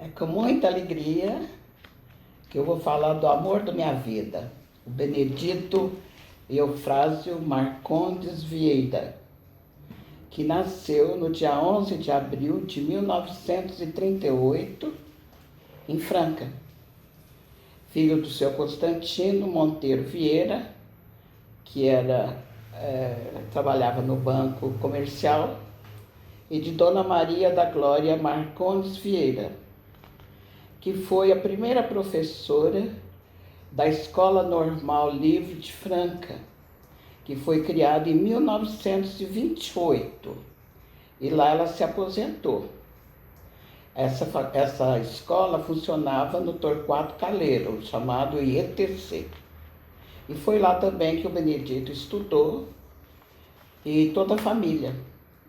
É com muita alegria que eu vou falar do amor da minha vida, o Benedito Eufrásio Marcondes Vieira, que nasceu no dia 11 de abril de 1938, em Franca. Filho do seu Constantino Monteiro Vieira, que trabalhava no Banco Comercial, e de Dona Maria da Glória Marcondes Vieira, que foi a primeira professora da Escola Normal Livre de Franca, que foi criada em 1928, e lá ela se aposentou. Essa escola funcionava no Torquato Caleiro, chamado IETC. E foi lá também que o Benedito estudou, e toda a família,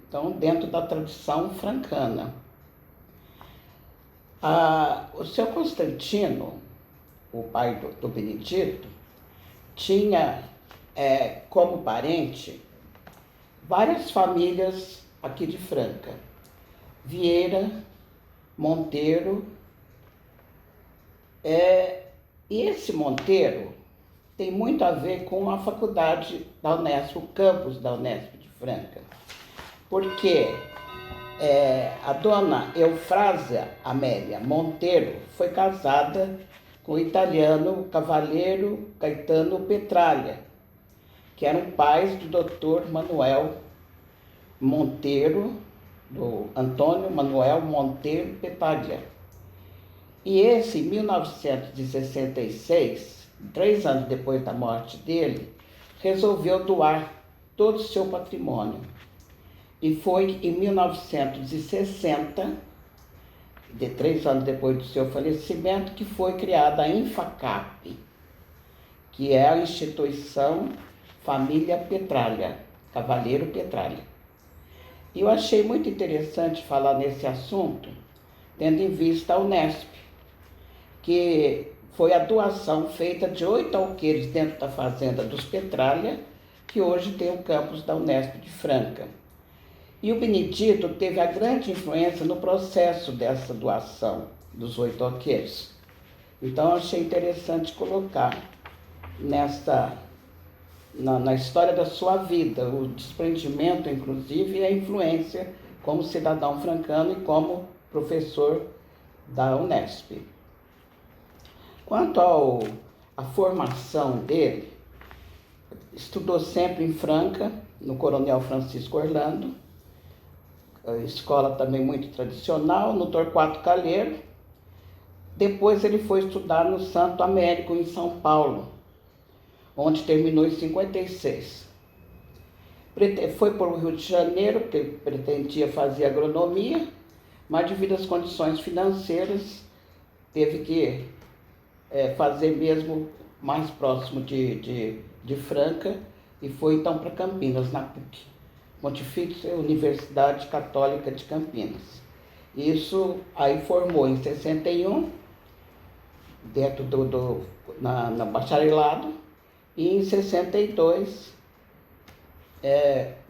então dentro da tradição francana. O seu Constantino, o pai do Benedito, tinha como parente várias famílias aqui de Franca. Vieira, Monteiro. E esse Monteiro tem muito a ver com a faculdade da Unesp, o campus da Unesp de Franca. Porque a dona Eufrásia Amélia Monteiro foi casada com o italiano Cavaliero Gaetano Petraglia, que eram pais do Dr. Manuel Monteiro, do Antônio Manuel Monteiro Petraglia. E esse, em 1966, 3 anos depois da morte dele, resolveu doar todo o seu patrimônio. E foi em 1960, 3 anos depois do seu falecimento, que foi criada a Infacap, que é a instituição Família Petraglia, Cavaliero Petraglia. E eu achei muito interessante falar nesse assunto, tendo em vista a Unesp, que foi a doação feita de 8 alqueires dentro da fazenda dos Petraglia, que hoje tem o campus da Unesp de Franca. E o Benedito teve a grande influência no processo dessa doação dos 8 alqueires. Então, eu achei interessante colocar na história da sua vida, o desprendimento, inclusive, e a influência como cidadão francano e como professor da Unesp. Quanto à formação dele, estudou sempre em Franca, no Coronel Francisco Orlando, escola também muito tradicional, no Torquato Caleiro. Depois ele foi estudar no Santo Américo, em São Paulo, onde terminou em 56. Foi para o Rio de Janeiro, porque ele pretendia fazer agronomia, mas devido às condições financeiras, teve que fazer mesmo mais próximo de Franca, e foi então para Campinas, na PUC. Pontifícia Universidade Católica de Campinas. Isso aí formou em 61, dentro na bacharelado, e em 62,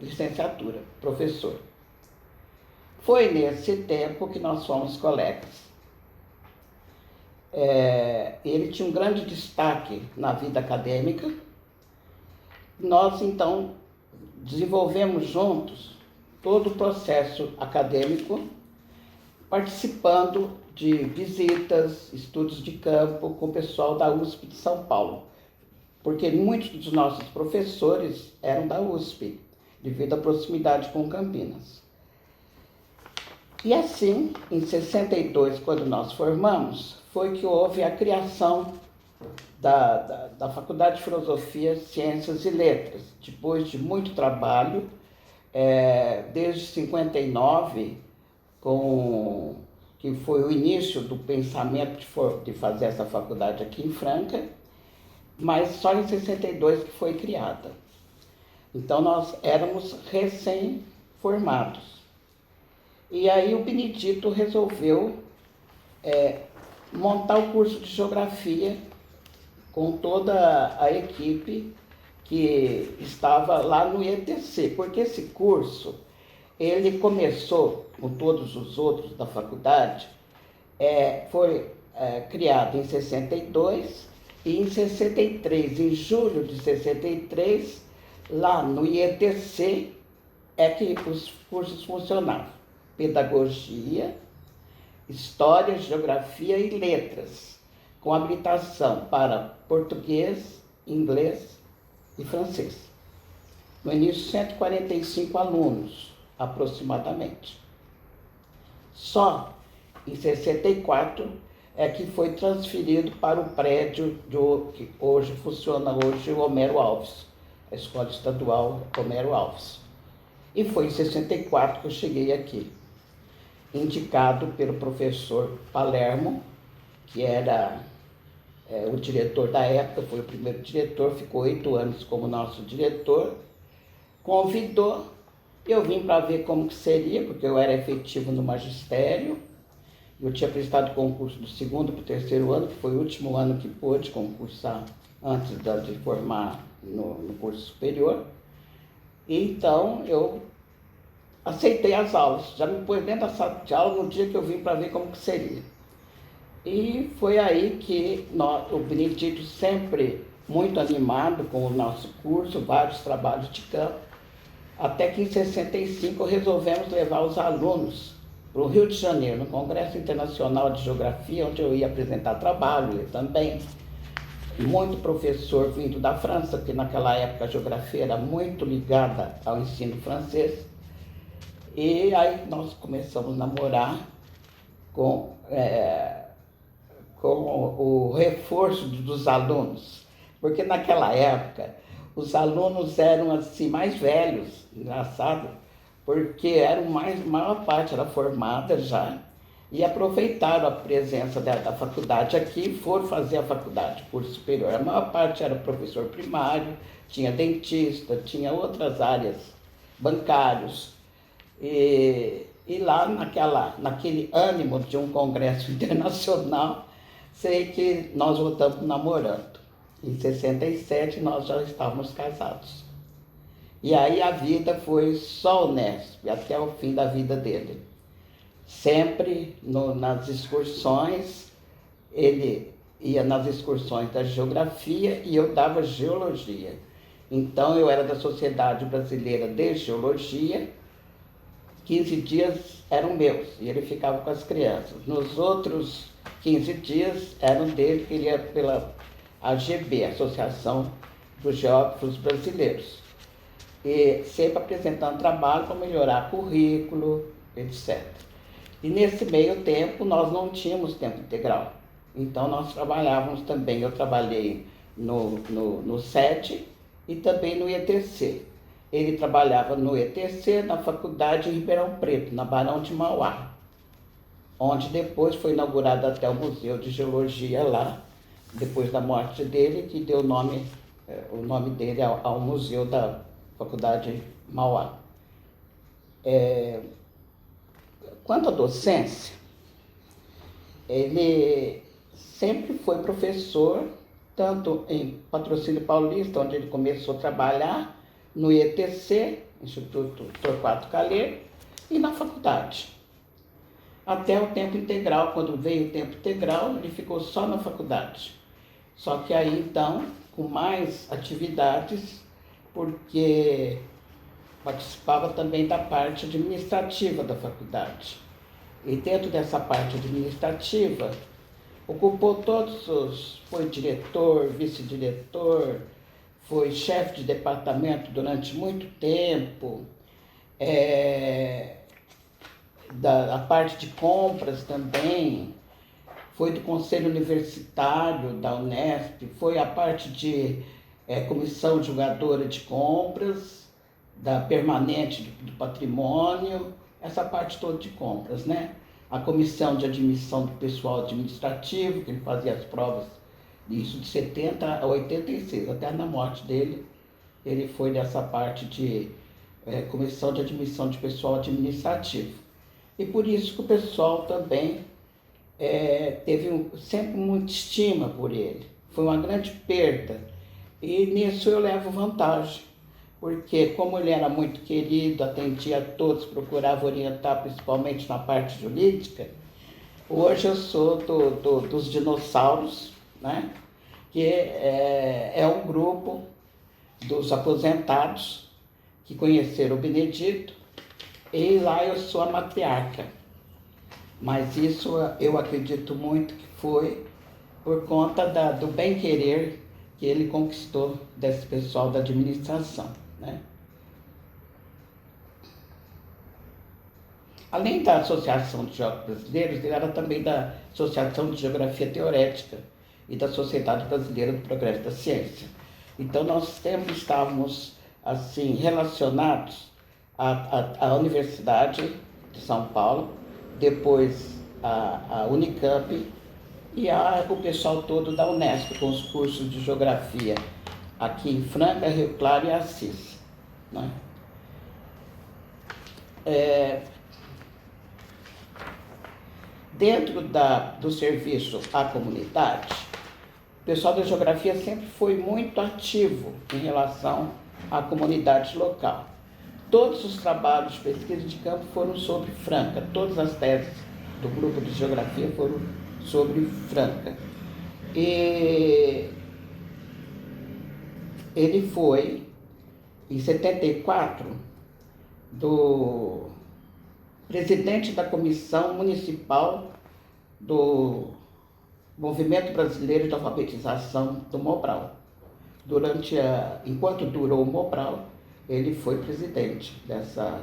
licenciatura, professor. Foi nesse tempo que nós fomos colegas. Ele tinha um grande destaque na vida acadêmica. Nós, então, desenvolvemos juntos todo o processo acadêmico, participando de visitas, estudos de campo com o pessoal da USP de São Paulo, porque muitos dos nossos professores eram da USP, devido à proximidade com Campinas. E assim, em 62, quando nós formamos, foi que houve a criação da Faculdade de Filosofia, Ciências e Letras, depois de muito trabalho, desde 59, que foi o início do pensamento de fazer essa faculdade aqui em Franca, mas só em 62 que foi criada. Então nós éramos recém-formados. E aí o Benedito resolveu montar o curso de Geografia com toda a equipe que estava lá no IETC, porque esse curso, ele começou, com todos os outros da faculdade, Foi criado em 62 e em 63, em julho de 63, lá no IETC, é que os cursos funcionavam. Pedagogia, História, Geografia e Letras, com habilitação para português, inglês e francês. No início, 145 alunos, aproximadamente. Só em 64 é que foi transferido para o prédio que hoje funciona o Homero Alves, a Escola Estadual Homero Alves. E foi em 64 que eu cheguei aqui, indicado pelo professor Palermo, que era o diretor da época, foi o primeiro diretor, ficou 8 anos como nosso diretor, convidou, eu vim para ver como que seria, porque eu era efetivo no magistério, eu tinha prestado concurso do 2º para o 3º ano, que foi o último ano que pôde concursar antes de formar no curso superior. Então, eu aceitei as aulas, já me pus dentro da sala de aula no dia que eu vim para ver como que seria. E foi aí que o Benedito, sempre muito animado com o nosso curso, vários trabalhos de campo, até que em 65 resolvemos levar os alunos para o Rio de Janeiro, no Congresso Internacional de Geografia, onde eu ia apresentar trabalho, ele também. Muito professor vindo da França, porque naquela época a geografia era muito ligada ao ensino francês. E aí nós começamos a namorar com o reforço dos alunos, porque naquela época os alunos eram assim mais velhos, engraçado, porque maior parte era formada já, e aproveitaram a presença da faculdade aqui e foram fazer a faculdade, curso superior. A maior parte era professor primário, tinha dentista, tinha outras áreas, bancários. E lá naquele ânimo de um congresso internacional, sei que nós voltamos namorando. Em 67 nós já estávamos casados. E aí a vida foi só Unesp, até o fim da vida dele. Sempre nas excursões, ele ia nas excursões da geografia e eu dava geologia. Então eu era da Sociedade Brasileira de Geologia, 15 dias eram meus e ele ficava com as crianças. Nos outros 15 dias eram dele, que ele ia pela AGB, Associação dos Geógrafos Brasileiros. E sempre apresentando trabalho para melhorar currículo, etc. E nesse meio tempo nós não tínhamos tempo integral. Então nós trabalhávamos também, eu trabalhei no SET e também no ETC. Ele trabalhava no ETC, na faculdade em Ribeirão Preto, na Barão de Mauá, onde depois foi inaugurado até o Museu de Geologia lá, depois da morte dele, que deu o nome dele ao Museu da Faculdade Mauá. Quanto à docência, ele sempre foi professor, tanto em Patrocínio Paulista, onde ele começou a trabalhar, no IETC, Instituto Torquato Calher, e na faculdade. Até o tempo integral, quando veio o tempo integral, ele ficou só na faculdade. Só que aí, então, com mais atividades, porque participava também da parte administrativa da faculdade. E dentro dessa parte administrativa, ocupou foi diretor, vice-diretor, foi chefe de departamento durante muito tempo, da parte de compras também, foi do Conselho Universitário da Unesp, foi a parte de comissão julgadora de compras, da permanente do patrimônio, essa parte toda de compras, né? A comissão de admissão do pessoal administrativo, que ele fazia as provas, isso de 70 a 86, até na morte dele, ele foi dessa parte de comissão de admissão de pessoal administrativo. E por isso que o pessoal também teve sempre muita estima por ele. Foi uma grande perda. E nisso eu levo vantagem, porque como ele era muito querido, atendia a todos, procurava orientar principalmente na parte jurídica, Hoje eu sou dos dinossauros, né? Que é um grupo dos aposentados que conheceram o Benedito, e lá eu sou a matriarca. Mas isso eu acredito muito que foi por conta do bem-querer que ele conquistou desse pessoal da administração, né? Além da Associação de Geógrafos Brasileiros, ele era também da Associação de Geografia Teorética e da Sociedade Brasileira do Progresso da Ciência. Então, nós sempre estávamos assim, relacionados à Universidade de São Paulo, depois a Unicamp e o pessoal todo da Unesp, com os cursos de Geografia aqui em Franca, Rio Claro e Assis, né? Dentro do serviço à comunidade, o pessoal da geografia sempre foi muito ativo em relação à comunidade local. Todos os trabalhos de pesquisa de campo foram sobre Franca, todas as teses do grupo de geografia foram sobre Franca. E ele foi, em 74, do presidente da Comissão Municipal do Movimento Brasileiro de Alfabetização do Mobral. Enquanto durou o Mobral, ele foi presidente dessa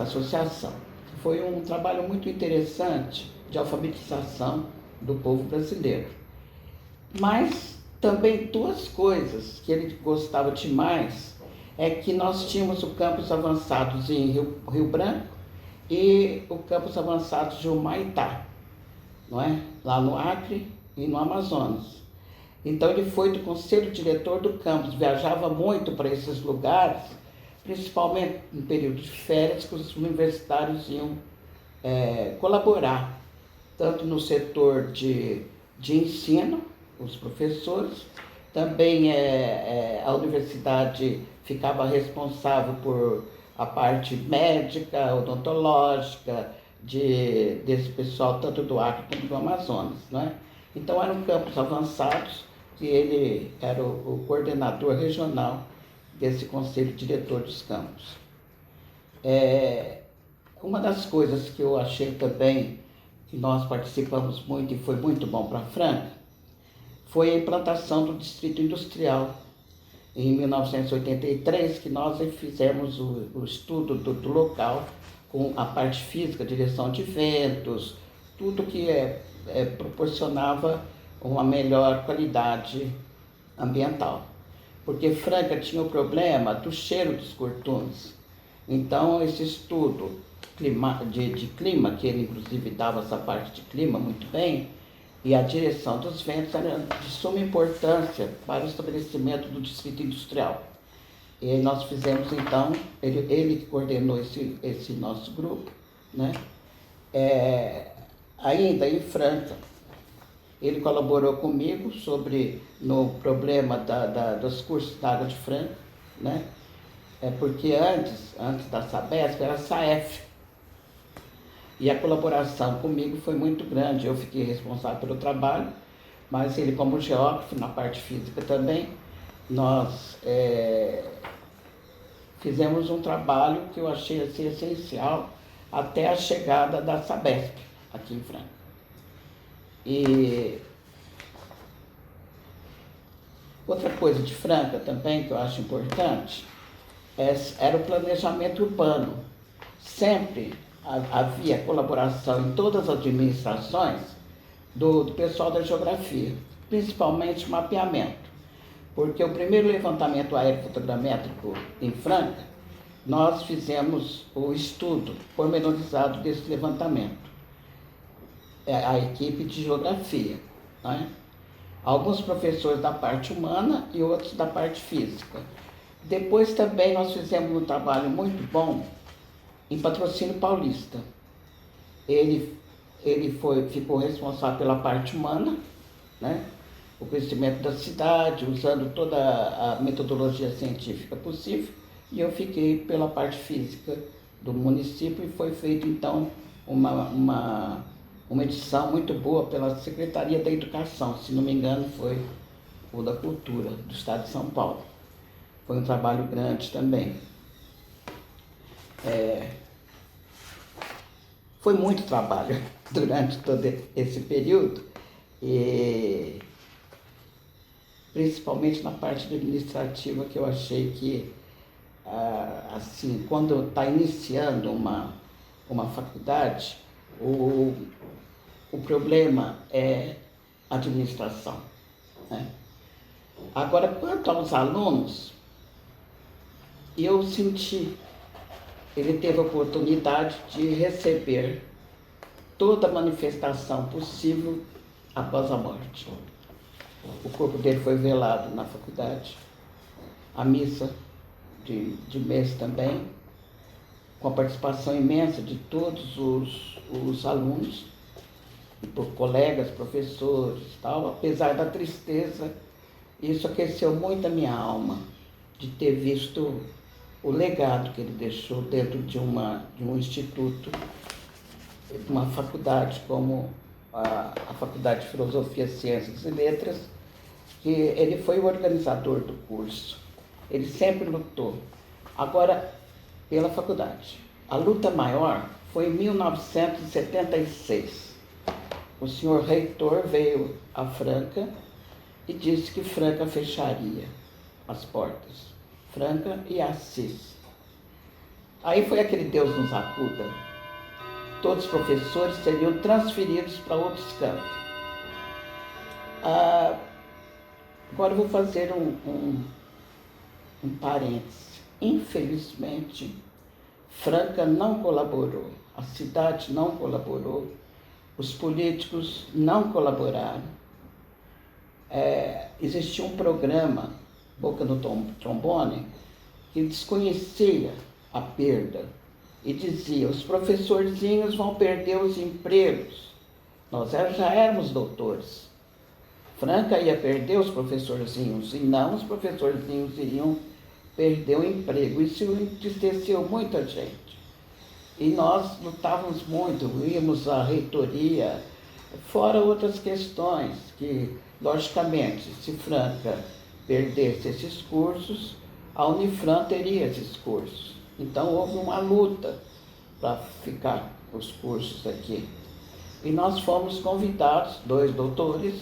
associação. Foi um trabalho muito interessante de alfabetização do povo brasileiro. Mas também duas coisas que ele gostava demais é que nós tínhamos o campus avançados em Rio Branco e o campus avançados de Humaitá, não é? Lá no Acre e no Amazonas. Então ele foi do conselho diretor do campus, viajava muito para esses lugares, principalmente no período de férias, que os universitários iam colaborar, tanto no setor de ensino, os professores, também a universidade ficava responsável por a parte médica, odontológica, desse pessoal, tanto do Acre como do Amazonas, né? Então eram campos avançados, que ele era o coordenador regional desse conselho diretor dos campos. Uma das coisas que eu achei também, que nós participamos muito e foi muito bom para Franca, foi a implantação do Distrito Industrial, em 1983, que nós fizemos o estudo do local, com a parte física, direção de ventos, tudo que proporcionava uma melhor qualidade ambiental. Porque Franca tinha o problema do cheiro dos curtumes. Então, esse estudo de clima, que ele inclusive dava essa parte de clima muito bem, e a direção dos ventos era de suma importância para o estabelecimento do distrito industrial. E nós fizemos então, ele coordenou esse nosso grupo, né? Ainda em Franca, ele colaborou comigo no problema dos cursos da água de Franca, né? Porque antes da Sabesp era a Saef. E a colaboração comigo foi muito grande. Eu fiquei responsável pelo trabalho, mas ele, como geógrafo, na parte física também, nós fizemos um trabalho que eu achei assim, essencial até a chegada da Sabesp aqui em Franca. E outra coisa de Franca também que eu acho importante era o planejamento urbano. Sempre havia colaboração em todas as administrações do pessoal da geografia, principalmente mapeamento, porque o primeiro levantamento aerofotogramétrico em Franca, nós fizemos o estudo pormenorizado desse levantamento, a equipe de geografia, né? Alguns professores da parte humana e outros da parte física. Depois também nós fizemos um trabalho muito bom em Patrocínio Paulista. Ele ficou responsável pela parte humana, né? O conhecimento da cidade, usando toda a metodologia científica possível, e eu fiquei pela parte física do município, e foi feito então uma uma edição muito boa pela Secretaria da Educação, se não me engano foi ou da Cultura, do Estado de São Paulo. Foi um trabalho grande também. Foi muito trabalho durante todo esse período, e principalmente na parte administrativa, que eu achei que, assim, quando está iniciando uma faculdade, o problema é administração, né? Agora, quanto aos alunos, eu senti, ele teve a oportunidade de receber toda a manifestação possível após a morte. O corpo dele foi velado na faculdade, a missa de mês também, com a participação imensa de todos os alunos, e por colegas, professores e tal. Apesar da tristeza, isso aqueceu muito a minha alma, de ter visto o legado que ele deixou dentro de um instituto, de uma faculdade como a Faculdade de Filosofia, Ciências e Letras, que ele foi o organizador do curso. Ele sempre lutou. Agora, pela faculdade. A luta maior foi em 1976. O senhor reitor veio a Franca e disse que Franca fecharia as portas. Franca e Assis. Aí foi aquele Deus nos acuda. Todos os professores seriam transferidos para outros campos. Agora eu vou fazer um parêntese. Infelizmente, Franca não colaborou, a cidade não colaborou, os políticos não colaboraram. Existia um programa, Boca no Trombone, que desconhecia a perda e dizia: os professorzinhos vão perder os empregos. Nós já éramos doutores. Franca ia perder os professorzinhos, e não os professorzinhos iriam perder o emprego. Isso entristeceu muita gente. E nós lutávamos muito, íamos à reitoria, fora outras questões, que, logicamente, se Franca perdesse esses cursos, a Unifran teria esses cursos. Então houve uma luta para ficar os cursos aqui. E nós fomos convidados, 2 doutores,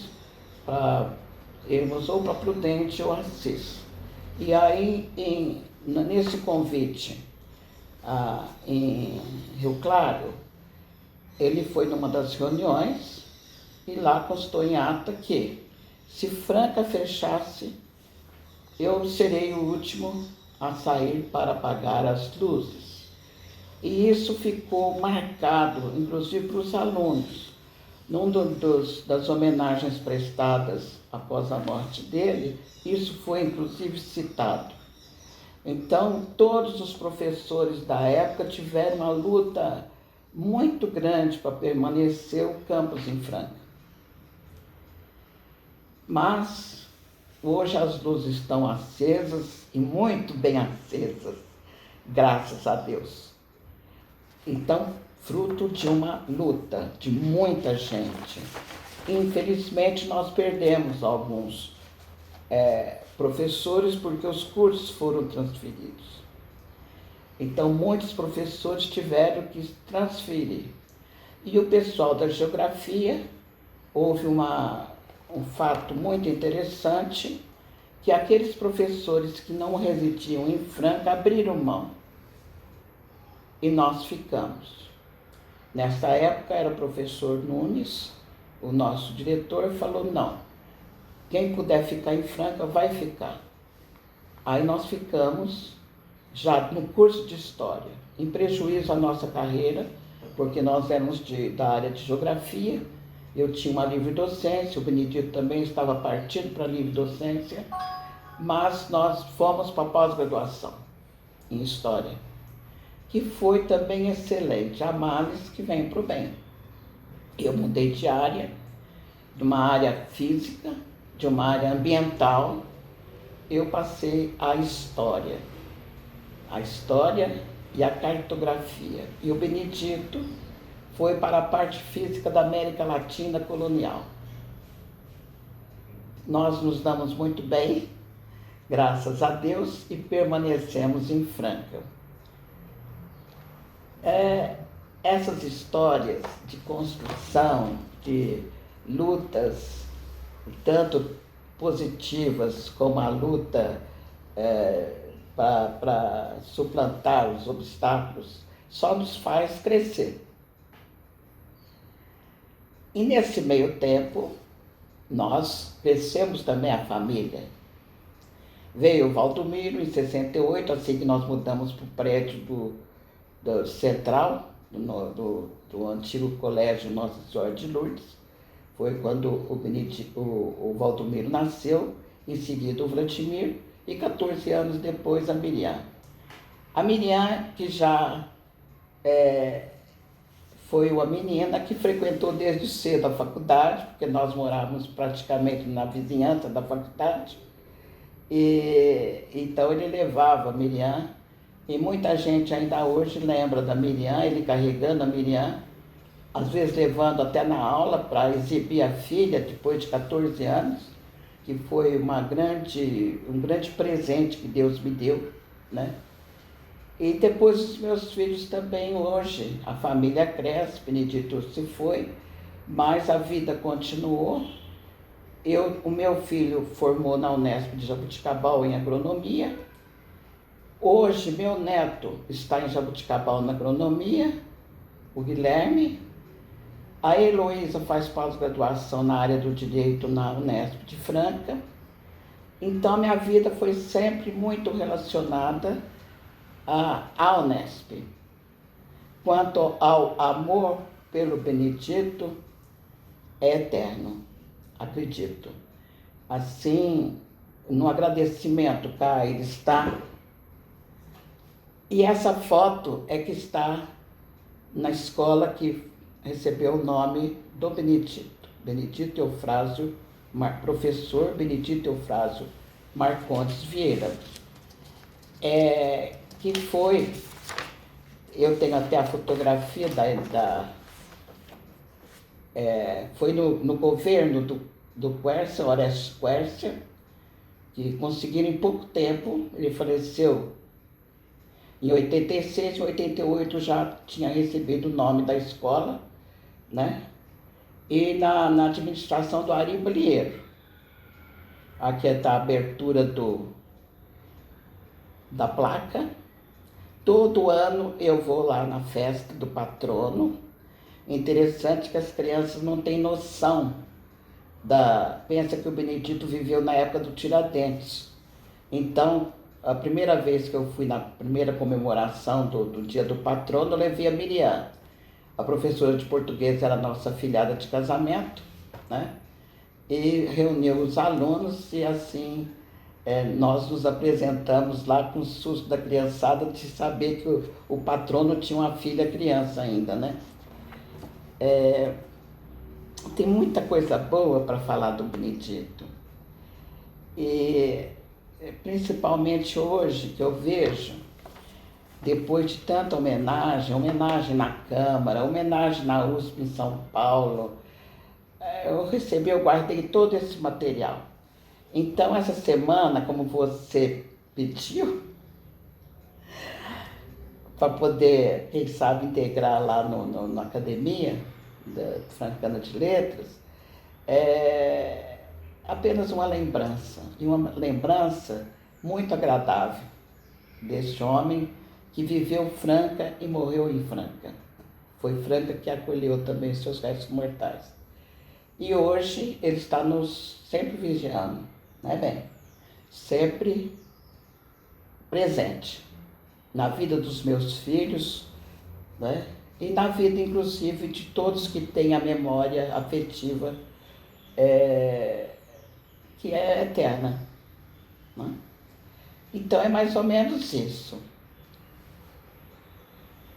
para irmos ou para Prudente ou Assis. E aí, nesse convite em Rio Claro, ele foi numa das reuniões e lá constou em ata que, se Franca fechasse, eu serei o último a sair para apagar as luzes. E isso ficou marcado, inclusive para os alunos. Num das homenagens prestadas após a morte dele, isso foi inclusive citado. Então, todos os professores da época tiveram uma luta muito grande para permanecer o campus em Franca. Mas, hoje as luzes estão acesas e muito bem acesas, graças a Deus. Então, fruto de uma luta de muita gente. Infelizmente, nós perdemos alguns professores porque os cursos foram transferidos. Então, muitos professores tiveram que transferir. E o pessoal da geografia, houve um fato muito interessante, que aqueles professores que não residiam em Franca abriram mão. E nós ficamos. Nessa época era o professor Nunes, o nosso diretor, falou: não, quem puder ficar em Franca vai ficar. Aí nós ficamos já no curso de História, em prejuízo à nossa carreira, porque nós éramos da área de Geografia, eu tinha uma livre docência, o Benedito também estava partindo para a livre docência, mas nós fomos para a pós-graduação em História, que foi também excelente, a males que vem para o bem. Eu mudei de área, de uma área física, de uma área ambiental, eu passei à História e a cartografia. E o Benedito foi para a parte física da América Latina colonial. Nós nos damos muito bem, graças a Deus, e permanecemos em Franca. Essas histórias de construção, de lutas, tanto positivas como a luta para suplantar os obstáculos, só nos faz crescer. E nesse meio tempo, nós crescemos também a família. Veio o Valdomiro em 68, assim que nós mudamos para o prédio do Central, do antigo colégio Nossa Senhora de Lourdes. Foi quando o Valdomiro nasceu, em seguida o Vladimir, e 14 anos depois a Miriam. A Miriam, que já foi uma menina que frequentou desde cedo a faculdade, porque nós morávamos praticamente na vizinhança da faculdade, e então ele levava a Miriam, e muita gente ainda hoje lembra da Miriam, ele carregando a Miriam, às vezes levando até na aula para exibir a filha depois de 14 anos, que foi um grande presente que Deus me deu, né? E depois os meus filhos também hoje, a família cresce, Benedito se foi, mas a vida continuou. O meu filho formou na Unesp de Jaboticabal em agronomia. Hoje meu neto está em Jaboticabal na agronomia, o Guilherme. A Heloísa faz pós-graduação na área do direito na Unesp de Franca. Então, minha vida foi sempre muito relacionada à Unesp. Quanto ao amor pelo Benedito, é eterno, acredito. Assim, no agradecimento, cá ele está. E essa foto é que está na escola que recebeu o nome do Benedito. Benedito Eufrásio, professor Benedito Eufrásio Marcondes Vieira. Que foi, eu tenho até a fotografia foi no governo do Quércia, Orestes Quércia, que conseguiram em pouco tempo, ele faleceu em 86, em 88 já tinha recebido o nome da escola, né? E na administração do Ari Balieiro. Aqui está a abertura da placa. Todo ano eu vou lá na festa do patrono. Interessante que as crianças não têm noção pensa que o Benedito viveu na época do Tiradentes. Então, a primeira vez que eu fui na primeira comemoração do dia do patrono, eu levei a Miriam. A professora de português era nossa afilhada de casamento, né? E reuniu os alunos e assim nós nos apresentamos lá com o susto da criançada de saber que o patrono tinha uma filha criança ainda, né? Tem muita coisa boa para falar do Benedito. E principalmente hoje que eu vejo, depois de tanta homenagem na Câmara, homenagem na USP em São Paulo, eu guardei todo esse material. Então, essa semana, como você pediu, para poder, quem sabe, integrar lá na academia da Francana de Letras, apenas uma lembrança, e uma lembrança muito agradável desse homem que viveu Franca e morreu em Franca. Foi Franca que acolheu também seus restos mortais. E hoje ele está nos sempre vigiando, não é bem? Sempre presente na vida dos meus filhos, né? E na vida, inclusive, de todos que têm a memória afetiva que é eterna, né? Então é mais ou menos isso.